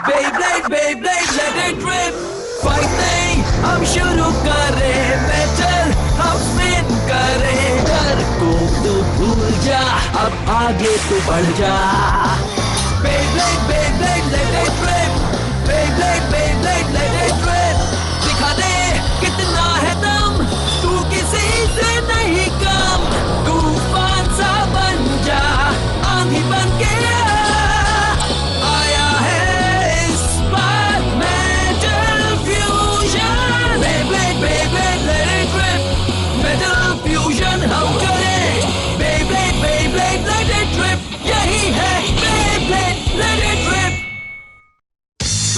Beyblade, Beyblade, let it rip. Fighting, हम शुरू करें बैटल, हम स्पिन करें। डर को तो भूल जा, अब आगे तो बढ़ जा। Beyblade, Beyblade, let it rip. Beyblade, Beyblade, let it rip. दिखा दे कितना है दम, तू किसी से नहीं कम। तूफान सा बन जा, आंधी बन के आया है इस बार metal fusion. Beyblade, Beyblade, let it rip. Metal fusion हम करें। Beyblade, Beyblade, let it rip. यही है Beyblade, let it rip.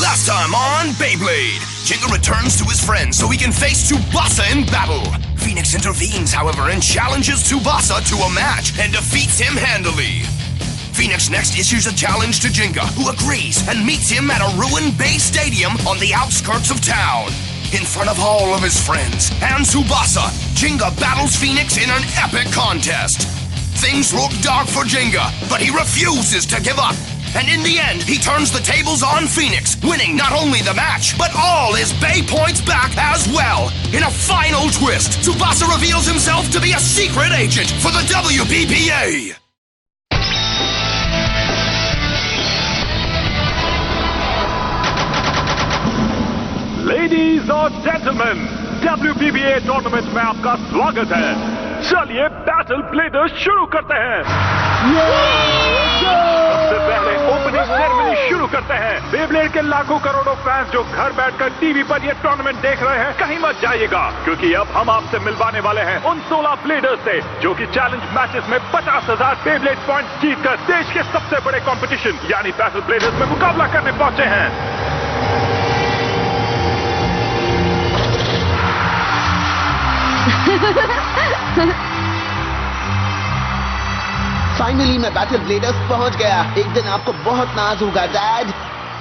Last time on Beyblade, Jinga returns to his friends so he can face Tsubasa in battle. Phoenix intervenes, however, and challenges Tsubasa to a match and defeats him handily. Phoenix next issues a challenge to Jinga, who agrees and meets him at a ruined Bay Stadium on the outskirts of town. In front of all of his friends and Tsubasa, Jinga battles Phoenix in an epic contest. Things look dark for Jinga, but he refuses to give up. And in the end, he turns the tables on Phoenix, winning not only the match, but all his Bay points back as well. In a final twist, Tsubasa reveals himself to be a secret agent for the WPPA. Ladies and gentlemen, WPBA tournament में आपका स्वागत है। चलिए battle bladers शुरू करते हैं। सबसे पहले ओपनिंग सेरेमनी शुरू करते हैं। बेब्लेड के लाखों करोड़ों फैंस जो घर बैठकर टीवी पर ये टूर्नामेंट देख रहे हैं, कहीं मत जाइएगा, क्योंकि अब हम आपसे मिलवाने वाले हैं उन 16 ब्लेडर्स से जो कि चैलेंज मैचेस में 50,000 बेब्लेड पॉइंट्स जीतकर देश के सबसे बड़े कंपटीशन यानी बैटल ब्लेडर्स में मुकाबला करने पहुंचे हैं। फाइनली मैं बैटल ब्लेडर्स पहुंच गया। एक दिन आपको बहुत नाज होगा डैड।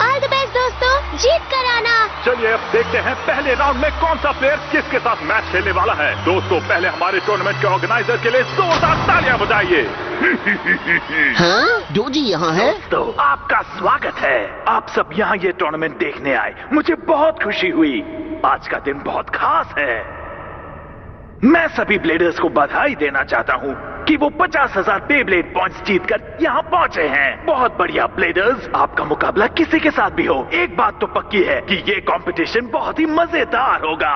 ऑल द बेस्ट दोस्तों, जीत कर आना। चलिए अब देखते हैं पहले राउंड में कौन सा प्लेयर किसके साथ मैच खेलने वाला है। दोस्तों पहले हमारे टूर्नामेंट के ऑर्गेनाइजर के लिए जोरदार तालियां बजाइए। हाँ, डोजी यहाँ है। दोस्तों आपका स्वागत है। आप सब यहाँ ये टूर्नामेंट देखने आए, मुझे बहुत खुशी हुई। आज का दिन बहुत खास है। मैं सभी ब्लेडर्स को बधाई देना चाहता हूँ कि वो 50,000 बेब्लेड पॉइंट्स जीतकर यहाँ पहुँचे हैं। बहुत बढ़िया ब्लेडर्स, आपका मुकाबला किसी के साथ भी हो, एक बात तो पक्की है कि ये कंपटीशन बहुत ही मजेदार होगा।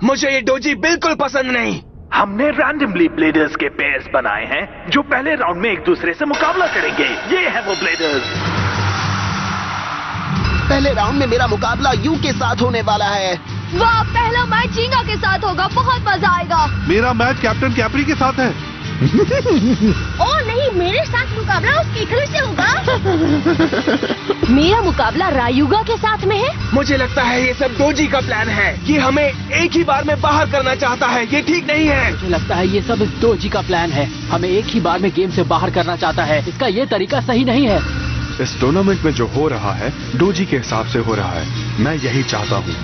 मुझे ये डोजी बिल्कुल पसंद नहीं। हमने रैंडमली ब्लेडर्स के पेयर्स बनाए हैं जो पहले राउंड में एक दूसरे से मुकाबला करेंगे। ये है वो ब्लेडर्स। पहले राउंड में मेरा मुकाबला यू के साथ होने वाला है। वाह, पहला मैच जिंगा के साथ होगा, बहुत मजा आएगा। मेरा मैच कैप्टन कैपरी के साथ है। ओ नहीं, मेरे साथ मुकाबला उस केकड़े से होगा। मेरा मुकाबला रायुगा के साथ में है। मुझे लगता है ये सब डोजी का प्लान है। ये हमें एक ही बार में बाहर करना चाहता है। ये ठीक नहीं है। मुझे लगता है ये सब डोजी का प्लान है। हमें एक ही बार में गेम से बाहर करना चाहता है। इसका ये तरीका सही नहीं है। इस टूर्नामेंट में जो हो रहा है डोजी के हिसाब से हो रहा है। मैं यही चाहता हूँ।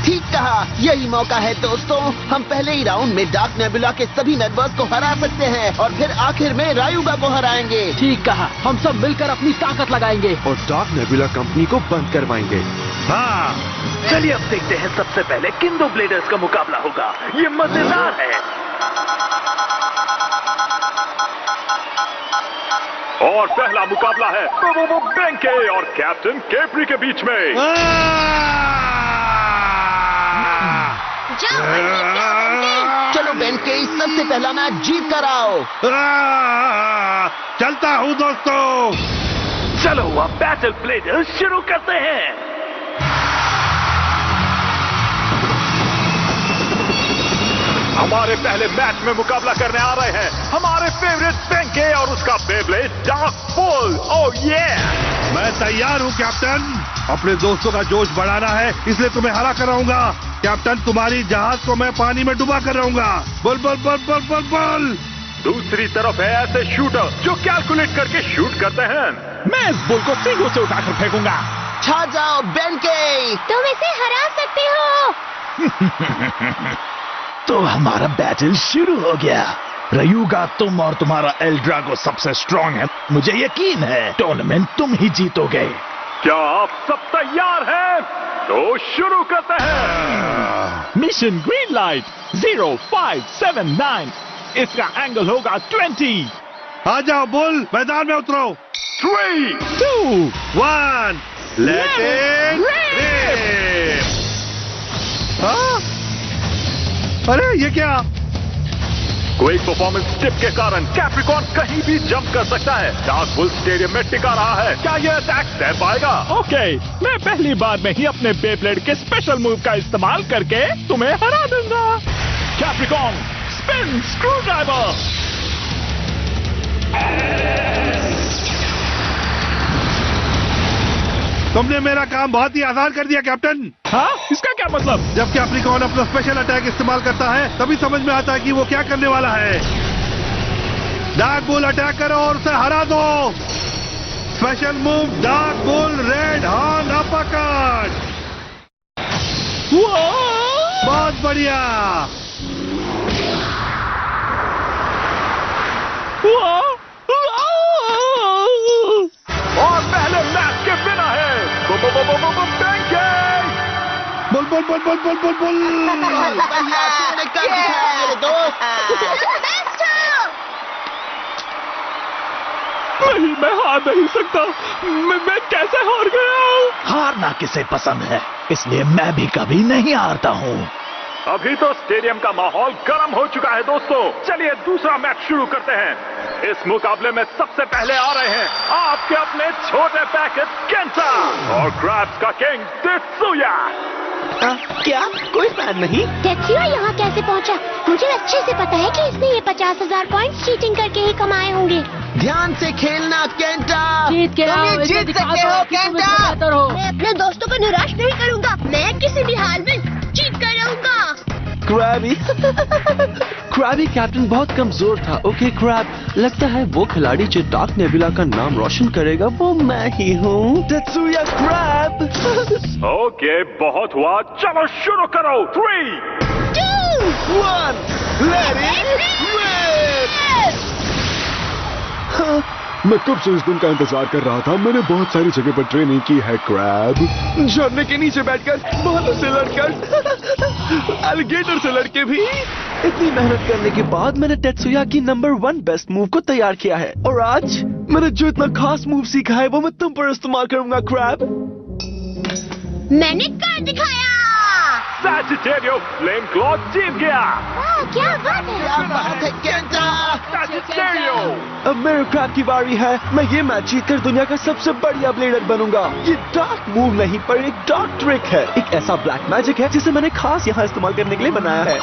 ठीक कहा, यही मौका है दोस्तों। हम पहले ही राउंड में डार्क नेबुला के सभी मेंबर्स को हरा सकते हैं और फिर आखिर में रायुगा को हराएंगे। ठीक कहा, हम सब मिलकर अपनी ताकत लगाएंगे और डार्क नेबुला कंपनी को बंद करवाएंगे। हाँ, चलिए अब देखते हैं सबसे पहले किन दो ब्लेडर्स का मुकाबला होगा। ये मजेदार है। और पहला मुकाबला है वो बेंके और कैप्टन कैपरी के बीच में। चलो बेंके, सबसे पहला मैच जीत कर आओ। चलता हूँ दोस्तों। चलो अब बैटल ब्लेडर्स शुरू करते हैं। हमारे पहले मैच में मुकाबला करने आ रहे हैं हमारे फेवरेट बेंके और उसका बेब्लेड डार्क बुल। ओह ये मैं तैयार हूँ कैप्टन। अपने दोस्तों का जोश बढ़ाना है, इसलिए तुम्हें हरा कर रहूंगा। कैप्टन, तुम्हारी जहाज को मैं पानी में डुबा कर रहूंगा। Bull bull bull bull bull bull. दूसरी तरफ है ऐसे शूटर जो कैलकुलेट करके शूट करते हैं। मैं इस बुल को सीधों से उठाकर फेंकूंगा। छा जाओ बेंके, तुम इसे हरा सकते हो। तो हमारा बैटल शुरू हो गया। रयुगा, तुम और तुम्हारा एल ड्रैगो सबसे स्ट्रांग है। मुझे यकीन है टूर्नामेंट तुम ही जीतोगे। क्या आप सब तैयार हैं? तो शुरू करते हैं। मिशन ग्रीन लाइट 0579, इसका एंगल होगा 20। आ जाओ बुल, मैदान में उतरो। 3, 2, 1 लेट इट रिप। हाँ? अरे ये क्या? क्विक परफॉर्मेंस टिप के कारण कैप्रिकॉन कहीं भी जंप कर सकता है। डार्क बुल स्टेडियम में टिका रहा है। क्या ये अटैक सह पाएगा? ओके, मैं पहली बार में ही अपने बेब्लेड के स्पेशल मूव का इस्तेमाल करके तुम्हें हरा दूंगा। Capricorn spin screw driver. तुमने मेरा काम बहुत ही आसान कर दिया कैप्टन। हाँ, इसका क्या मतलब? जब कैप्रिकॉन अपना स्पेशल अटैक इस्तेमाल करता है तभी समझ में आता है कि वो क्या करने वाला है। डार्क बुल अटैक करो और उसे हरा दो। Special move dark bull red horn uppercut. बहुत बढ़िया। और पहले मैच के बिना है bull bull bull bull bull bull bull. बढ़िया, तुमने कर दिखाया मेरे दोस्त। नहीं, मैं हार नहीं सकता। मैं कैसे हार गया? हारना किसे पसंद है, इसलिए मैं भी कभी नहीं हारता हूँ। अभी तो स्टेडियम का माहौल गर्म हो चुका है दोस्तों। चलिए दूसरा मैच शुरू करते हैं। इस मुकाबले में सबसे पहले आ रहे हैं आपके अपने छोटे पैकेट केंटा और क्रैब्स का किंग तेत्सुया। क्या कोई फैन नहीं? तेत्सुया यहाँ कैसे पहुँचा? मुझे अच्छे से पता है कि इसने ये 50,000 पॉइंट्स चीटिंग करके ही कमाए होंगे। ध्यान से खेलना केंटा। जीत के आओ, तुम ये जीत सकते हो केंटा। मैं अपने दोस्तों को निराश नहीं करूँगा। मैं किसी भी हाल में जीत कर रहूँगा। क्रैबी कैप्टन बहुत कमजोर था। ओके क्रैब, लगता है वो खिलाड़ी जो डार्क नेबुला का नाम रोशन करेगा वो मैं ही हूँ। तेत्सुया क्रैब। ओके, बहुत हुआ, चलो शुरू करो। 3, 2, 1 लेट इट रिप। मैं कब से इस दिन का इंतजार कर रहा था। मैंने बहुत सारी जगह पर ट्रेनिंग की है क्रैब। झरने के नीचे बैठकर, भालू से लड़कर, एलिगेटर से लड़के भी। इतनी मेहनत करने के बाद मैंने तेत्सुया की नंबर 1 बेस्ट मूव को तैयार किया है और आज मैंने जो इतना खास मूव सीखा है वो मैं तुम पर इस्तेमाल करूंगा क्रैब। मैंने कर दिखाया। सैजिटेरियो फ्लेम क्लॉ जीत गया। वाह, क्या बात है। क्या बात है केंटा। सैजिटेरियो। अब मेरे क्रैब की बारी है। मैं ये मैच जीतकर दुनिया का सबसे बढ़िया ब्लेडर बनूंगा। ये डार्क मूव नहीं पर एक डार्क ट्रिक है, एक ऐसा ब्लैक मैजिक है जिसे मैंने खास यहाँ इस्तेमाल करने के लिए बनाया है।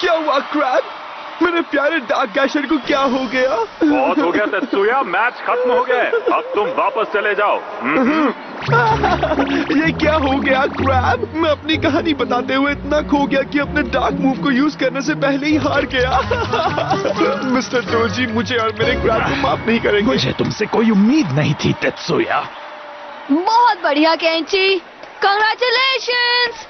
क्या हुआ क्रैब? मेरे प्यारे डार्क गैशर को क्या हो गया? बहुत हो गया तेत्सुया, मैच खत्म हो गया। अब तुम वापस चले जाओ। ये क्या हो गया क्रैब? मैं अपनी कहानी बताते हुए इतना खो गया कि अपने डार्क मूव को यूज करने से पहले ही हार गया। मिस्टर डोजी मुझे और मेरे क्रैब को माफ नहीं करेंगे। मुझे तुमसे कोई उम्मीद नहीं थी तेत्सुया। बहुत बढ़िया केंची, कांग्रेचुलेशंस।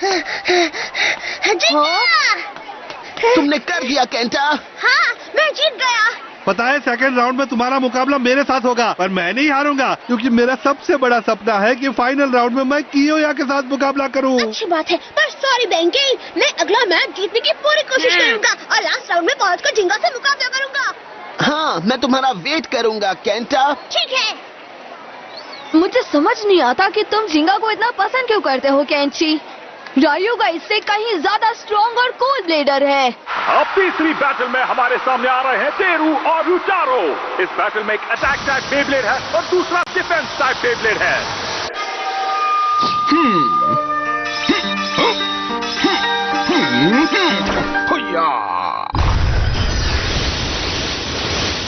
तुमने कर दिया केंटा। हाँ, मैं जीत गया। पता है सेकंड राउंड में तुम्हारा मुकाबला मेरे साथ होगा पर मैं नहीं हारूंगा क्योंकि मेरा सबसे बड़ा सपना है कि फाइनल राउंड में मैं कियोया के साथ मुकाबला करूं। अच्छी बात है, पर सॉरी बैंकी, मैं अगला मैच जीतने की पूरी कोशिश करूंगा और लास्ट राउंड में पहुंचकर जिंगा से मुकाबला करूंगा। हाँ, मैं तुम्हारा वेट करूंगा केंटा। ठीक है। मुझे समझ नहीं आता कि तुम जिंगा को इतना पसंद क्यों करते हो केंची। रायुगा इससे कहीं ज्यादा स्ट्रॉन्ग और कूल ब्लेडर है। अब तीसरी बैटल में हमारे सामने आ रहे हैं तेरू और रुटारो। इस बैटल में एक अटैक टाइप बेब्लेड है और दूसरा डिफेंस टाइप बेब्लेड है।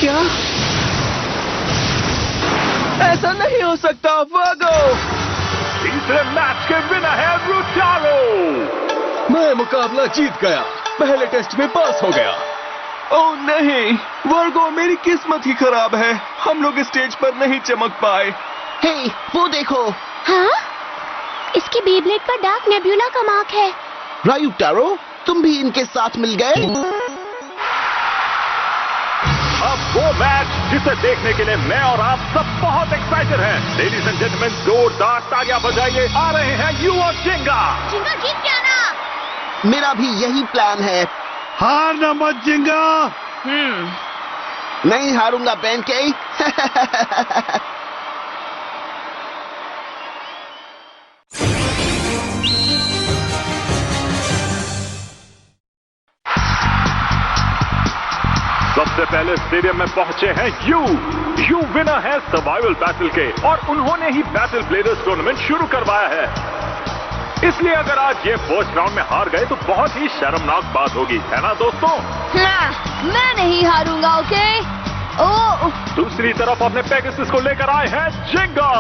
क्या? ऐसा नहीं हो सकता। वागो तीसरे मैच के विनर है रुटारो। मैं मुकाबला जीत गया, पहले टेस्ट में पास हो गया। ओह नहीं, वर्गो मेरी किस्मत ही खराब है। हम लोग स्टेज पर नहीं चमक पाए। हे, वो देखो। हाँ? इसकी बेब्लेड पर डार्क नेबुला का मार्क है। रायुटारो, तुम भी इनके साथ मिल गए। अब वो मैच जिसे देखने के लिए मैं और आप सब बहुत एक्साइटेड हैं। लेडीज एंड जेंटलमैन, जोरदार तालियां बजाइए। आ रहे हैं यू और जिंगा। जिंगा जीत गया ना। मेरा भी यही प्लान है। हारना मत जिंगा। नहीं हारूंगा पैनकेक। सबसे पहले स्टेडियम में पहुंचे हैं यू विनर है सर्वाइवल बैटल के, और उन्होंने ही बैटल ब्लेडर्स टूर्नामेंट शुरू करवाया है। इसलिए अगर आज ये फर्स्ट राउंड में हार गए तो बहुत ही शर्मनाक बात होगी, है ना दोस्तों? मैं नहीं हारूंगा, ओके? दूसरी तरफ अपने पेगासस को लेकर आए हैं जिंगा।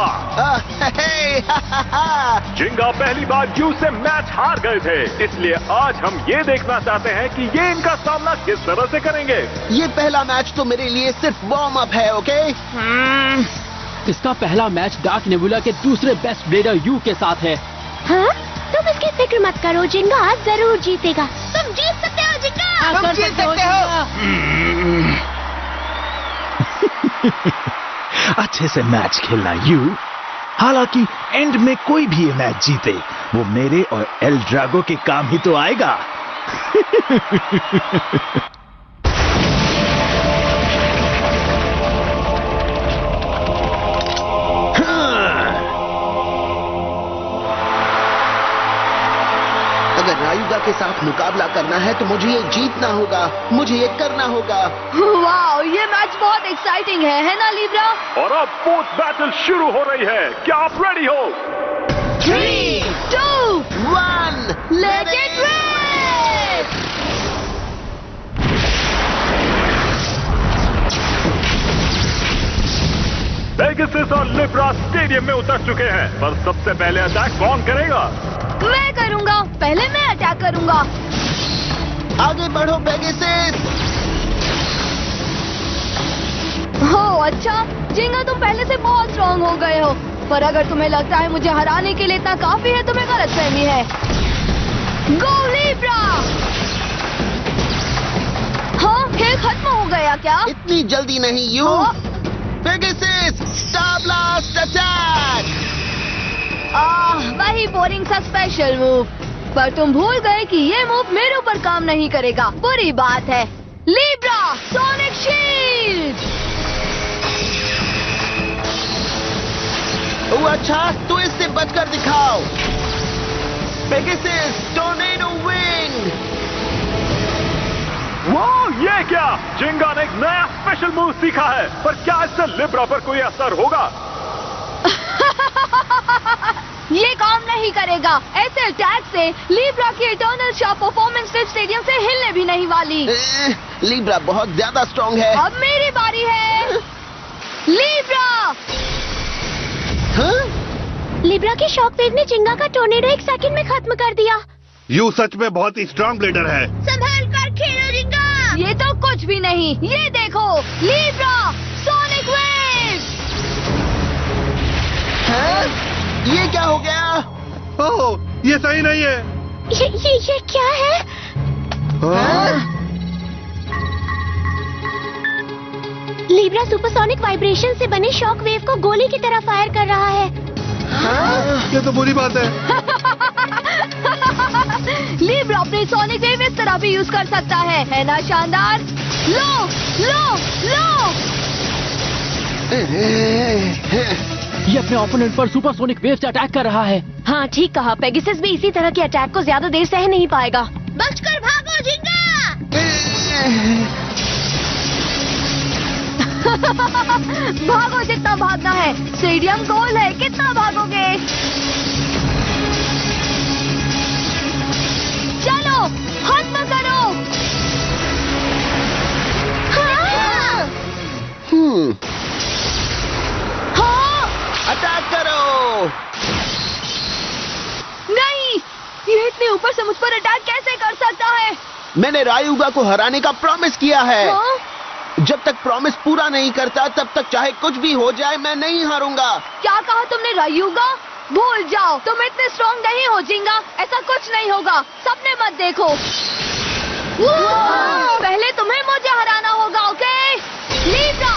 जिंगा पहली बार यू से मैच हार गए थे, इसलिए आज हम ये देखना चाहते हैं कि ये इनका सामना किस तरह से करेंगे। ये पहला मैच तो मेरे लिए सिर्फ वार्म अप है, ओके? इसका पहला मैच डार्क नेबुला के दूसरे बेस्ट ब्लेडर यू के साथ है। हाँ? तुम इसकी फिक्र मत करो, जिंगा जरूर जीतेगा। तुम जीत सकते हो जिंगा। तुम जीत सकते हो। अच्छे से मैच खेलना यू। हालांकि एंड में कोई भी ये मैच जीते, वो मेरे और एल ड्रैगो के काम ही तो आएगा। अगर रायुगा के साथ मुकाबला करना है तो मुझे ये जीतना होगा, मुझे ये करना होगा। वाओ, ये मैच बहुत एक्साइटिंग है ना लिब्रा? और अब फोर्थ बैटल शुरू हो रही है। क्या आप रेडी हो? 3, 2, 1 लेट इट रैप! पेगासस और लिब्रा स्टेडियम में उतर चुके हैं, पर सबसे पहले अटैक कौन करेगा? मैं करूंगा। पहले मैं अटैक करूंगा। आगे बढ़ो पेगासस। हो अच्छा, जिंगा तुम पहले से बहुत स्ट्रांग हो गए हो, पर अगर तुम्हें लगता है मुझे हराने के लिए इतना काफी है, तुम्हें गलतफहमी है। गो लिब्रा! हाँ, खेल खत्म हो गया क्या? इतनी जल्दी नहीं you. Pegasus, star blast attack! वही बोरिंग सा स्पेशल मूव। पर तुम भूल गए कि ये मूव मेरे ऊपर काम नहीं करेगा। बुरी बात है। Libra sonic shield! अच्छा, तो इससे बचकर दिखाओ। Pegasus tornado wing! वाह, ये क्या? जिंगा ने एक नया स्पेशल मूव सीखा है, पर क्या इससे लिब्रा पर कोई असर होगा? ये काम नहीं करेगा। ऐसे अटैक से लिब्रा की इटर्नल शॉट परफॉर्मेंस स्टेडियम से हिलने भी नहीं वाली। लिब्रा बहुत ज्यादा स्ट्रांग है। अब मेरी बारी है। लिब्रा! हाँ? लिब्रा के शॉक वेव ने जिंगा का टोर्नेडो 1 सेकंड में खत्म कर दिया। यू सच में बहुत ही स्ट्रांग ब्लेडर है। संभाल कर खेलो जिंगा। ये तो कुछ भी नहीं। ये देखो, लिब्रा सोनिक वेव! ये क्या हो गया? ओह, ये सही नहीं है। ये क्या है? लिब्रा सुपरसोनिक वाइब्रेशन से बने शॉक वेव को गोली की तरह फायर कर रहा है। ये तो बुरी बात है। लिब्रा अपनी सोनिक वेव इस तरह भी यूज कर सकता है ना? शानदार। लो लो लो! ये अपने ओपोनेंट पर सुपरसोनिक वेव से अटैक कर रहा है। हाँ, ठीक कहा। पेगासस भी इसी तरह के अटैक को ज्यादा देर सह नहीं पाएगा। बचकर भागो जिंगा! भागो जितना भागना है। स्टेडियम गोल है, कितना भागोगे? चलो, खत्म करो। अटैक करो! नहीं, ये इतने ऊपर से मुझ पर अटैक कैसे कर सकता है? मैंने रायुगा को हराने का प्रॉमिस किया है। जब तक प्रॉमिस पूरा नहीं करता, तब तक चाहे कुछ भी हो जाए, मैं नहीं हारूंगा। क्या कहा तुमने रायुगा? भूल जाओ, तुम इतने स्ट्रॉन्ग नहीं हो जिंगा। ऐसा कुछ नहीं होगा। सपने मत देखो। पहले तुम्हें मुझे हराना होगा, ओके? लिब्रा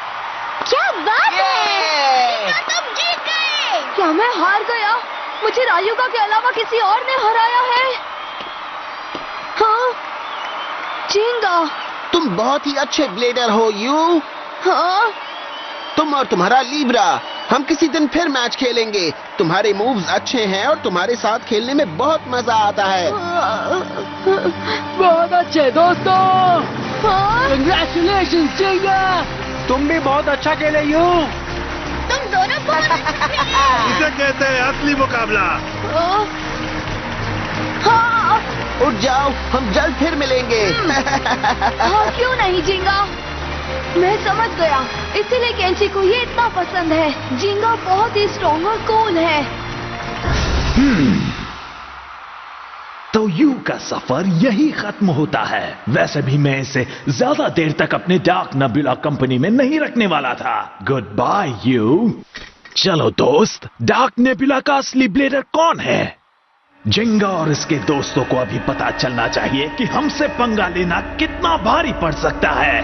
क्या मैं हार गया? मुझे रायुगा के अलावा किसी और ने हराया है? हाँ, जिंगा। तुम बहुत ही अच्छे ब्लेडर हो यू। हाँ, तुम और तुम्हारा लीब्रा। हम किसी दिन फिर मैच खेलेंगे। तुम्हारे मूव्स अच्छे हैं और तुम्हारे साथ खेलने में बहुत मजा आता है। बहुत अच्छे दोस्तों। कंग्रेचुलेशंस जिंगा। तुम भी बहुत अच्छा खेले यू। तुम दोनों बहुत इसे कहते हैं असली मुकाबला। हाँ, उठ जाओ, हम जल्द फिर मिलेंगे। हाँ, क्यों नहीं जिंगा? मैं समझ गया, इसीलिए केंची को ये इतना पसंद है। जिंगा बहुत ही स्ट्रॉन्ग और कूल है। तो यू का सफर यही खत्म होता है। वैसे भी मैं इसे ज्यादा देर तक अपने डार्क नेबुला कंपनी में नहीं रखने वाला था। Goodbye you. चलो दोस्त, डार्क नेबुला का असली ब्लेडर कौन है? जिंगा और इसके दोस्तों को अभी पता चलना चाहिए कि हमसे पंगा लेना कितना भारी पड़ सकता है।